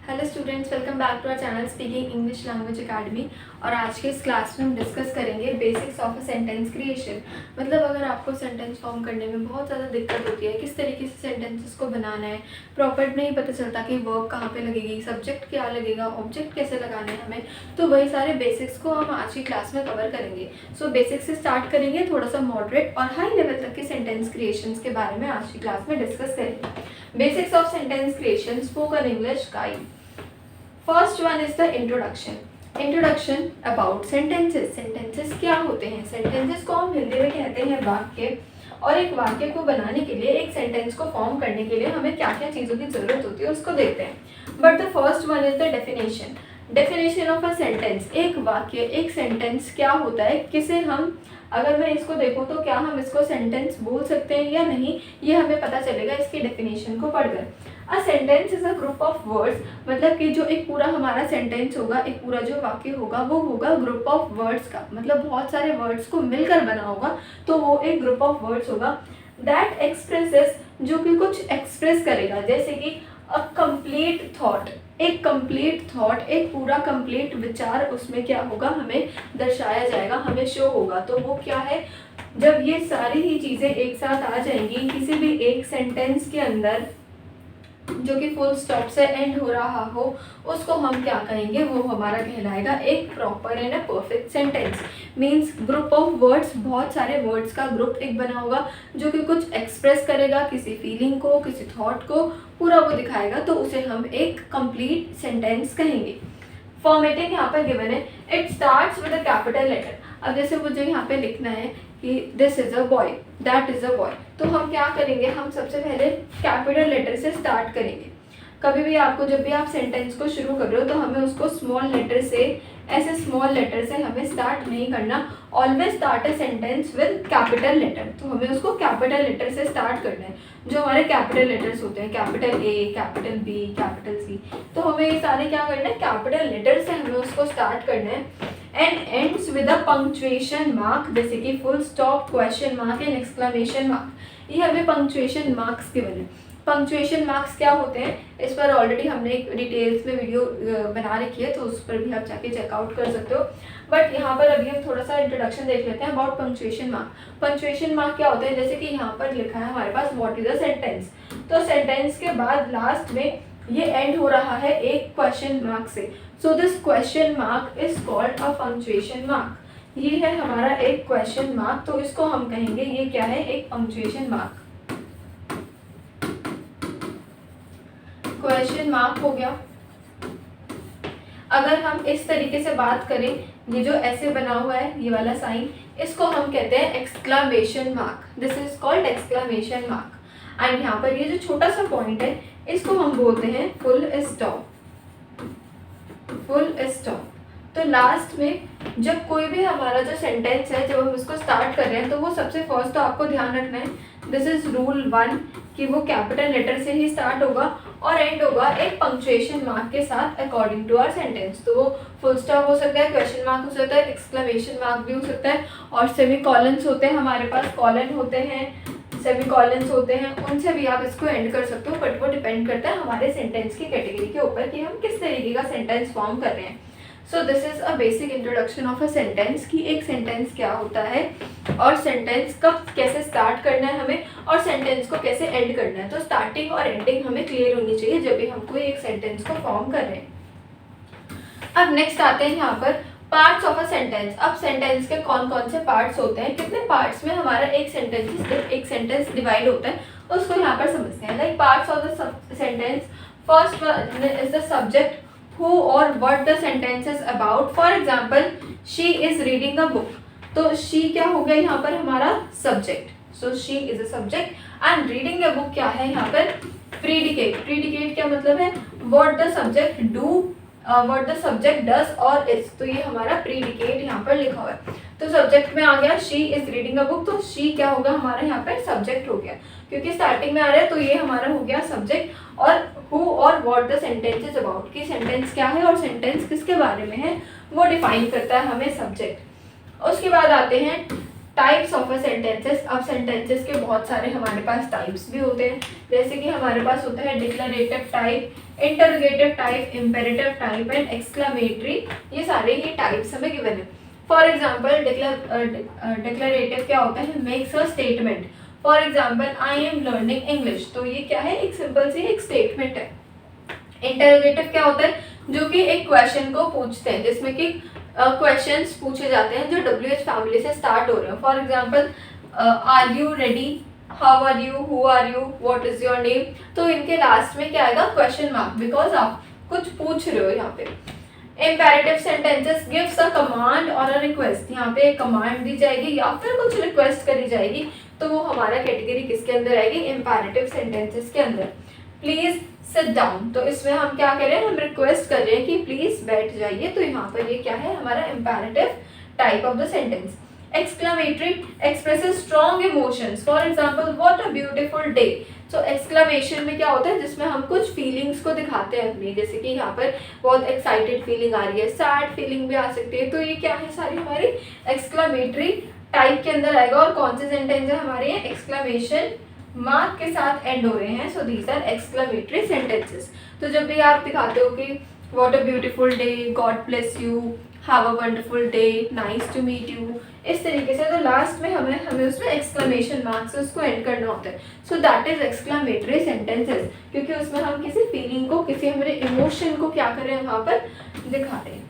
Hello students, welcome back to our channel speaking English language academy. और आज के इस क्लास में हम डिस्कस करेंगे basics of a sentence creation. मतलब अगर आपको सेंटेंस फॉर्म करने में बहुत ज़्यादा दिक्कत होती है, किस तरीके से सेंटेंसेस को बनाना है, प्रॉपर नहीं पता चलता कि वर्ब कहाँ पे लगेगी, सब्जेक्ट क्या लगेगा, ऑब्जेक्ट कैसे लगाने हैं हमें, तो वही सारे बेसिक्स को हम आज की क्लास में कवर करेंगे। सो बेसिक्स से स्टार्ट करेंगे, थोड़ा सा मॉडरेट और हाई लेवल तक के सेंटेंस क्रिएशन के बारे में आज की क्लास में डिस्कस करेंगे। Basics of sentence creation, spoken English guide. First one is the introduction. Introduction about sentences. Sentences क्या होते हैं? सेंटेंसेस को हम हिंदी में कहते हैं वाक्य। और एक वाक्य को बनाने के लिए, एक सेंटेंस को फॉर्म करने के लिए हमें क्या क्या चीज़ों की ज़रूरत होती है उसको देखते हैं। But the first one is the definition. Definition of a sentence. एक वाक्य, एक सेंटेंस क्या होता है, किसे हम, अगर मैं इसको देखूँ तो क्या हम इसको सेंटेंस बोल सकते हैं या नहीं, ये हमें पता चलेगा इसकी डेफिनेशन को पढ़कर। A sentence is a group of words. मतलब कि जो एक पूरा हमारा सेंटेंस होगा, एक पूरा जो वाक्य होगा, वो होगा ग्रुप ऑफ वर्ड्स का। मतलब बहुत सारे वर्ड्स को मिलकर बना होगा, तो वो एक ग्रुप ऑफ वर्ड्स होगा। दैट एक्सप्रेसेस, जो कि कुछ एक्सप्रेस करेगा, जैसे कि अ कंप्लीट थॉट। एक कंप्लीट थॉट, एक पूरा कंप्लीट विचार उसमें क्या होगा, हमें दर्शाया जाएगा, हमें शो होगा। तो वो क्या है, जब ये सारी ही चीज़ें एक साथ आ जाएंगी किसी भी एक सेंटेंस के अंदर, जो कि फुल स्टॉप से एंड हो रहा हो, उसको हम क्या कहेंगे, वो हमारा कहलाएगा एक proper and a perfect sentence. Means group of words, बहुत सारे वर्ड्स का ग्रुप एक बना होगा, जो कि कुछ एक्सप्रेस करेगा, किसी फीलिंग को, किसी थॉट को पूरा वो दिखाएगा, तो उसे हम एक कंप्लीट सेंटेंस कहेंगे। फॉर्मेटिंग यहाँ पर गिवन है। It starts with a capital letter. अब जैसे मुझे यहाँ पे लिखना है कि this is a boy, that is a boy, तो हम क्या करेंगे, हम सबसे पहले कैपिटल लेटर से स्टार्ट करेंगे। कभी भी आपको, जब भी आप सेंटेंस को शुरू कर रहे हो, तो हमें उसको स्मॉल लेटर से, ऐसे स्मॉल लेटर से हमें स्टार्ट नहीं करना। Always start a sentence with capital letter, तो हमें उसको कैपिटल लेटर से स्टार्ट करना है। जो हमारे कैपिटल लेटर्स होते हैं, capital A, capital B, capital C, तो हमें ये सारे क्या करना है, कैपिटल लेटर से हमें उसको स्टार्ट करना है। And ends with a punctuation mark, जैसे कि full stop, question mark and exclamation mark. ये हमें पंक्चुएशन मार्क्स के बने। पंक्चुएशन मार्क्स क्या होते हैं, इस पर ऑलरेडी हमने एक डिटेल्स में वीडियो बना रखी है, तो उस पर भी आप जाके चेकआउट कर सकते हो। बट यहाँ पर अभी हम थोड़ा सा इंट्रोडक्शन देख लेते हैं about punctuation mark. Punctuation mark क्या होता है, जैसे कि यहाँ पर लिखा है हमारे पास व्हाट इज अ सेंटेंस, तो सेंटेंस के बाद लास्ट में ये एंड हो रहा है एक क्वेश्चन मार्क से। So this question mark is called a punctuation mark. ये है हमारा एक क्वेश्चन मार्क, तो इसको हम कहेंगे ये क्या है, एक पंक्चुएशन मार्क। क्वेश्चन मार्क हो गया। अगर हम इस तरीके से बात करें, ये जो ऐसे बना हुआ है, ये वाला साइन, इसको हम कहते हैं exclamation mark. This is called exclamation mark. And यहाँ पर ये जो छोटा सा पॉइंट है, इसको हम बोलते हैं फुल स्टॉप। Full stop. तो लास्ट में जब कोई भी हमारा जो सेंटेंस है, जब हम इसको स्टार्ट कर रहे हैं, तो वो सबसे फर्स्ट तो आपको ध्यान रखना है, दिस इज रूल 1, कि वो कैपिटल लेटर से ही स्टार्ट होगा और एंड होगा एक पंक्चुएशन मार्क के साथ अकॉर्डिंग टू आवर सेंटेंस। तो वो फुल स्टॉप हो सकता है, क्वेश्चन मार्क हो सकता है, एक्सक्लेमेशन मार्क भी हो सकता है, और सेमी कॉलन्स होते हैं हमारे पास, कॉलन होते हैं, सेमी कॉलन्स होते हैं, उनसे भी आप इसको एंड कर सकते हो। बट वो डिपेंड करता है हमारे सेंटेंस की कैटेगरी के ऊपर कि हम किस तरीके का सेंटेंस फॉर्म कर रहे हैं। सो this is a basic introduction of a sentence, कि एक सेंटेंस क्या होता है और सेंटेंस कब कैसे स्टार्ट करना है हमें, और सेंटेंस को कैसे एंड करना है। तो स्टार्टिंग और एंडिंग हमें क्लियर होनी चाहिए जब भी हम कोई एक सेंटेंस को फॉर्म कर रहे हैं। अब नेक्स्ट आते हैं यहाँ पर पार्ट्स ऑफ अ सेंटेंस। अब सेंटेंस के कौन कौन से पार्ट्स होते हैं, कितने पार्ट्स में हमारा एक सेंटेंस डिवाइड होता है, उसको यहाँ पर समझते हैं। Like parts of the sentence, first one is the subject, who or what the sentence is about. For example, she is reading a book. तो she क्या हो गया यहाँ पर हमारा subject. So she is a subject and reading a book क्या है यहाँ पर predicate. Predicate क्या मतलब है, what the subject do, what the subject does or is. तो ये हमारा predicate यहाँ पर लिखा हुआ है। तो सब्जेक्ट में आ गया she is reading a book, तो she क्या होगा हमारा यहाँ पर सब्जेक्ट हो गया, क्योंकि स्टार्टिंग में आ रहा है, तो ये हमारा हो गया सब्जेक्ट। और हु और what the sentence is about, कि सेंटेंस क्या है और सेंटेंस किसके बारे में है, वो डिफाइन करता है हमें सब्जेक्ट। उसके बाद आते हैं टाइप्स ऑफ अ सेंटेंसेस। अब सेंटेंसेस के बहुत सारे हमारे पास टाइप्स भी होते हैं, जैसे कि हमारे पास होता है declarative type, interrogative type, imperative type and exclamatory. ये सारे ही टाइप्स हमें गिवन है। फॉर एग्जाम्पल डिक्लरेटिव क्या होता है, makes a statement. For example I am learning English, तो ये क्या है, एक सिंपल सी एक स्टेटमेंट है। इंटरोगेटिव क्या होता है, जो कि एक क्वेश्चन को पूछते हैं, जिसमें कि क्वेश्चंस पूछे जाते हैं जो WH फैमिली से स्टार्ट हो रहे हैं। For example are you ready, how are you, who are you, what is your name. तो इनके लास्ट में क्या आएगा, क्वेश्चन मार्क, बिकॉज आप कुछ पूछ रहे हो यहाँ पे। Imperative sentences gives a command और अ रिक्वेस्ट, यहाँ पे कमांड दी जाएगी या फिर कुछ रिक्वेस्ट करी जाएगी, तो वो हमारा कैटेगरी किसके अंदर आएगी, इम्पेरेटिव सेंटेंसेस के अंदर। प्लीज सिट डाउन, तो इसमें हम क्या कर रहे हैं, हम रिक्वेस्ट कर रहे हैं कि प्लीज बैठ जाइए, तो यहाँ पर ये क्या है, हमारा imperative type of the sentence. Exclamatory expresses strong emotions, for example what a beautiful day. So exclamation में क्या होता है, जिसमें हम कुछ फीलिंग्स को दिखाते हैं अपनी, जैसे कि यहाँ पर बहुत एक्साइटेड फीलिंग आ रही है, सैड फीलिंग भी आ सकती है, तो ये क्या है, सारी हमारी एक्सक्लेमेटरी टाइप के अंदर आएगा। और कौन से सेंटेंस है हमारे, एक्सक्लेमेशन मार्क के साथ एंड हो रहे हैं, so these are exclamatory sentences. तो जब भी आप दिखाते हो कि what a beautiful day, God bless you, have a wonderful day, nice to meet you, इस तरीके से, तो लास्ट में हमें उसमें एक्सक्लेमेशन मार्क से उसको एंड करना होता है। So that is exclamatory sentences, क्योंकि उसमें हम किसी फीलिंग को, किसी हमारे इमोशन को क्या कर रहे हैं, वहाँ पर दिखा रहे हैं।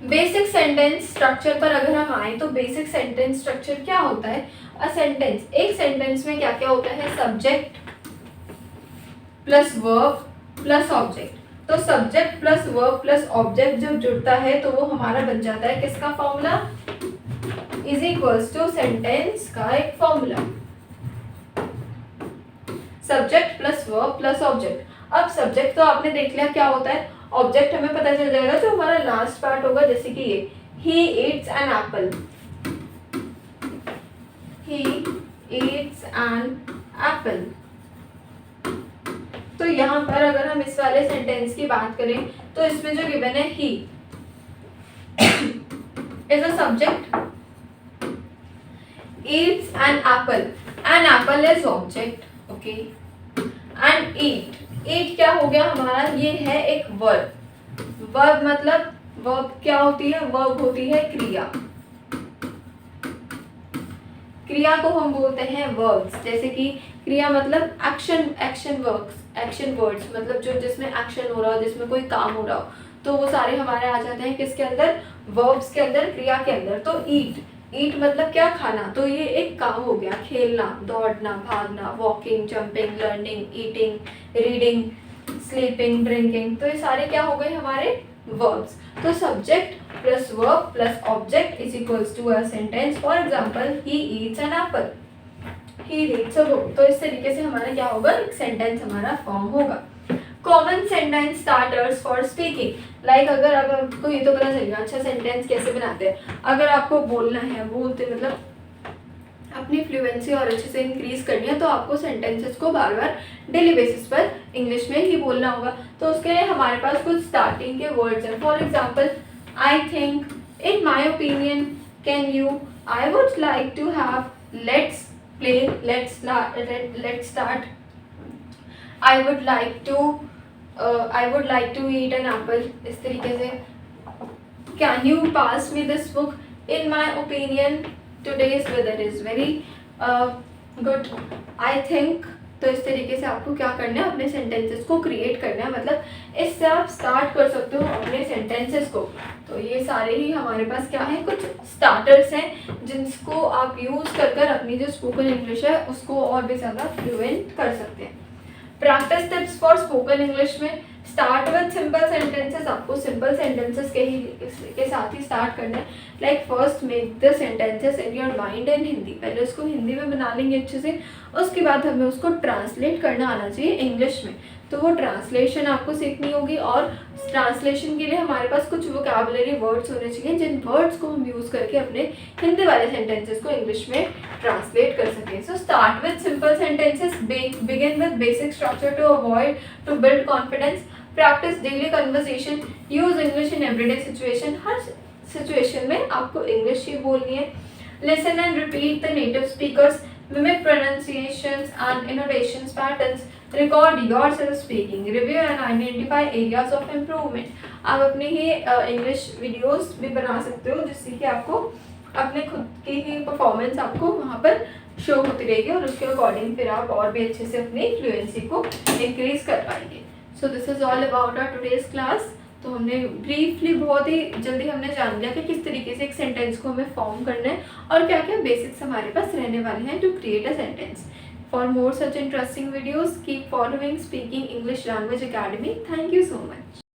बेसिक सेंटेंस स्ट्रक्चर पर अगर हम आए, तो बेसिक सेंटेंस स्ट्रक्चर क्या होता है, अ सेंटेंस, एक सेंटेंस में क्या क्या होता है, subject plus verb plus object. तो subject plus verb plus object जब जुड़ता है तो वो हमारा बन जाता है किसका formula, is equals to sentence का एक formula, subject plus verb plus object. अब सब्जेक्ट तो आपने देख लिया क्या होता है, ऑब्जेक्ट हमें पता चल जाएगा जो हमारा लास्ट पार्ट होगा, जैसे कि ये he eats an apple, he eats an apple. तो यहाँ पर अगर हम इस वाले सेंटेंस की बात करें, तो इसमें जो गिवन है he is a subject, eats an apple is object, okay, and eat क्या हो गया हमारा, ये है एक वर्ब मतलब वर्ब क्या होती है, वर्ब होती है क्रिया, क्रिया को हम बोलते हैं वर्ब्स, जैसे कि क्रिया मतलब एक्शन वर्ड्स, मतलब जो जिसमें एक्शन हो रहा हो, जिसमें कोई काम हो रहा हो, तो वो सारे हमारे आ जाते हैं किसके अंदर, वर्ब्स के अंदर, क्रिया के अंदर। तो ईट मतलब क्या, खाना, तो ये एक काम हो गया, खेलना, दौड़ना, भागना, walking, jumping, learning, eating, reading, sleeping, drinking, तो ये सारे क्या हो गए हमारे वर्ब्स। तो subject plus verb plus object is equals to a sentence. For example he eats an apple, he reads a book. तो इस तरीके से हमारा क्या होगा, एक सेंटेंस हमारा फॉर्म होगा। Common sentence starters for speaking, like अगर अब आपको ये तो पता चल गया अच्छा सेंटेंस कैसे बनाते हैं, अगर आपको बोलना है, बोलते मतलब अपनी फ्लुएंसी और अच्छे से इंक्रीज करनी है, तो आपको सेंटेंसेस को बार बार डेली बेसिस पर इंग्लिश में ही बोलना होगा। तो उसके लिए हमारे पास कुछ स्टार्टिंग के वर्ड्स हैं। For example I think, in my opinion, can you, I would like to have, let's play, let's start, I would like to eat an apple, इस तरीके से। Can you pass me this book, in my opinion today's weather is very good, I think। तो इस तरीके से आपको क्या करना है, अपने सेंटेंसेस को क्रिएट करना है, मतलब इससे आप स्टार्ट कर सकते हो अपने सेंटेंसेस को। तो ये सारे ही हमारे पास क्या है, कुछ स्टार्टर्स हैं जिनको आप यूज़ कर कर अपनी जो स्पोकन इंग्लिश है उसको और भी ज़्यादा फ्लुएंट कर सकते हैं। Practice tips for spoken English में स्टार्ट विद सिंपल सेंटेंसेस, आपको सिंपल सेंटेंसेस के साथ ही स्टार्ट करना है। Like first make the sentences in your mind in Hindi, पहले उसको हिंदी में बना लेंगे अच्छे से, उसके बाद हमें उसको ट्रांसलेट करना आना चाहिए इंग्लिश में। तो वो ट्रांसलेशन आपको सीखनी होगी, और ट्रांसलेशन के लिए हमारे पास कुछ वोकैबुलरी वर्ड्स होने चाहिए, जिन वर्ड्स को हम यूज़ करके अपने हिंदी वाले सेंटेंसेस को इंग्लिश में ट्रांसलेट कर सकें। So start with simple sentences, begin with basic structure to avoid to build confidence, practice daily conversation, use English in everyday situation, हर सिचुएशन में आपको इंग्लिश ही बोलनी है। Listen and repeat the native speakers, mimic pronunciations and innovations patterns, record yourself speaking, review and identify areas of improvement. आप अपने ही English videos भी बना सकते हो जिससे कि आपको अपने खुद की ही परफॉर्मेंस आपको वहाँ पर शो होती रहेगी और उसके अकॉर्डिंग फिर आप और भी अच्छे से अपनी फ्लुएंसी को इंक्रीज कर पाएंगे. So this is all about our today's class. तो हमने ब्रीफली बहुत ही जल्दी हमने जान लिया कि किस तरीके से एक सेंटेंस को हमें फॉर्म करना है और क्या क्या बेसिक्स हमारे पास रहने वाले हैं to create a sentence. For more such interesting videos keep following speaking English language academy. Thank you so much.